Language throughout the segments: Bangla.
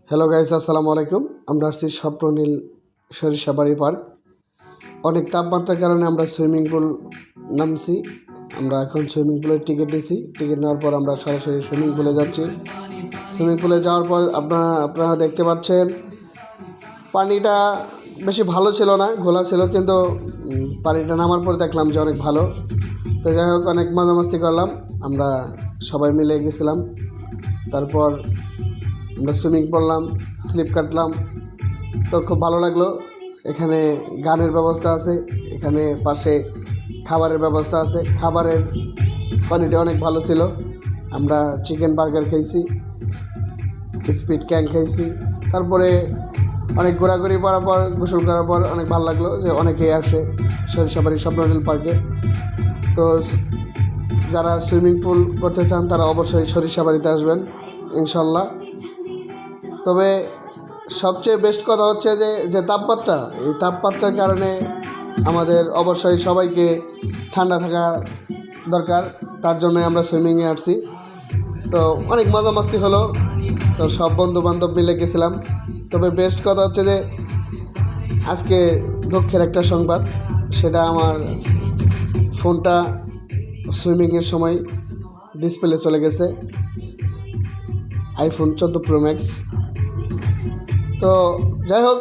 হ্যালো গাইস, আসসালামু আলাইকুম। আমরা আসছি স্বপ্ননীল সরিষাবাড়ি পার্ক। অনেক তাপমাত্রার কারণে আমরা সুইমিং পুল নামছি। আমরা এখন সুইমিং পুলের টিকিট নিয়েছি। টিকিট নেওয়ার পর আমরা সরাসরি সুইমিং পুলে যাচ্ছি। সুইমিং পুলে যাওয়ার পর আপনারা দেখতে পাচ্ছেন পানিটা বেশি ভালো ছিল না, ঘোলা ছিল, কিন্তু পানিটা নামার পর দেখলাম যে অনেক ভালো। তো যাই হোক, অনেক মজামস্তি করলাম, আমরা সবাই মিলে গেছিলাম। তারপর আমরা সুইমিং করলাম, স্লিপ কাটলাম, তো খুব ভালো লাগলো। এখানে গানের ব্যবস্থা আছে, এখানে পাশে খাবারের ব্যবস্থা আছে। খাবারের কোয়ালিটি অনেক ভালো ছিল। আমরা চিকেন বার্গার খেয়েছি, স্পিড ক্যাং খেয়েছি। তারপরে অনেক ঘোরাঘুরি করার পর, গোসল করার পর অনেক ভালো লাগলো যে অনেকেই আসে সরিষাবাড়ি স্বপ্ননীল পার্কে। তো যারা সুইমিং পুল করতে চান তারা অবশ্যই সরিষাবাড়িতে আসবেন ইনশাল্লাহ। তবে সবচেয়ে বেস্ট কথা হচ্ছে যে তাপমাত্রা, এই তাপমাত্রার কারণে আমাদের অবশ্যই সবাইকে ঠান্ডা থাকা দরকার। তার জন্য আমরা সুইমিংয়ে আসছি। তো অনেক মজা মাস্তি হলো। তো সব বন্ধু বান্ধব মিলে গেছিলাম। তবে বেস্ট কথা হচ্ছে যে আজকে দুঃখের একটা সংবাদ, সেটা আমার ফোনটা সুইমিংয়ের সময় ডিসপ্লে চলে গেছে, আইফোন 14 প্রো ম্যাক্স। তো যাই হোক,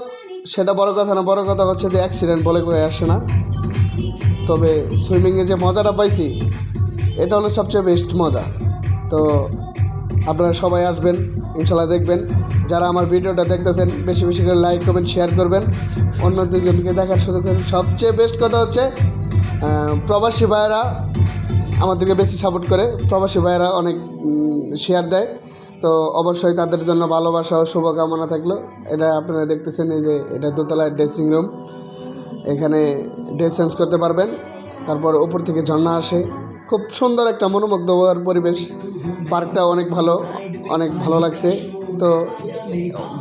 সেটা বড় কথা না, বড় কথা হচ্ছে যে অ্যাক্সিডেন্ট বলে কয়ে আসে না। তবে সুইমিংয়ে যে মজাটা পাইছি, এটা হলো সবচেয়ে বেস্ট মজা। তো আপনারা সবাই আসবেন ইনশাল্লাহ, দেখবেন। যারা আমার ভিডিওটা দেখতেছেন বেশি বেশি করে লাইক কমেন্ট শেয়ার করবেন, অন্য দুজনকে দেখার সুযোগ করবেন। সবচেয়ে বেস্ট কথা হচ্ছে প্রবাসী ভাইয়েরা আমাদেরকে বেশি সাপোর্ট করে, প্রবাসী ভাইয়েরা অনেক শেয়ার দেয়। তো অবশ্যই তাদের জন্য ভালোবাসা ও শুভকামনা থাকলো। এটা আপনারা দেখতেছেন, এই যে এটা দোতলার ড্রেসিং রুম, এখানে ড্রেস চেঞ্জ করতে পারবেন। তারপর ওপর থেকে ঝর্ণা আসে, খুব সুন্দর একটা মনোমুগ্ধকর পরিবেশ। পার্কটা অনেক ভালো, অনেক ভালো লাগছে। তো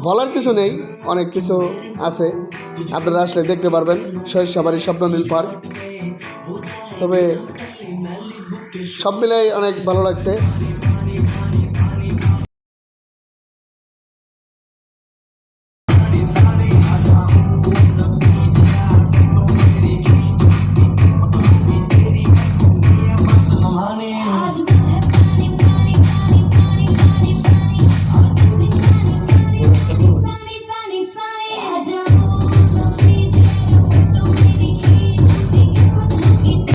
বলার কিছু নেই, অনেক কিছু আছে, আপনারা আসলে দেখতে পারবেন সরিষাবাড়ি স্বপ্ননীল পার্ক। তবে সব মিলাই অনেক ভালো লাগছে।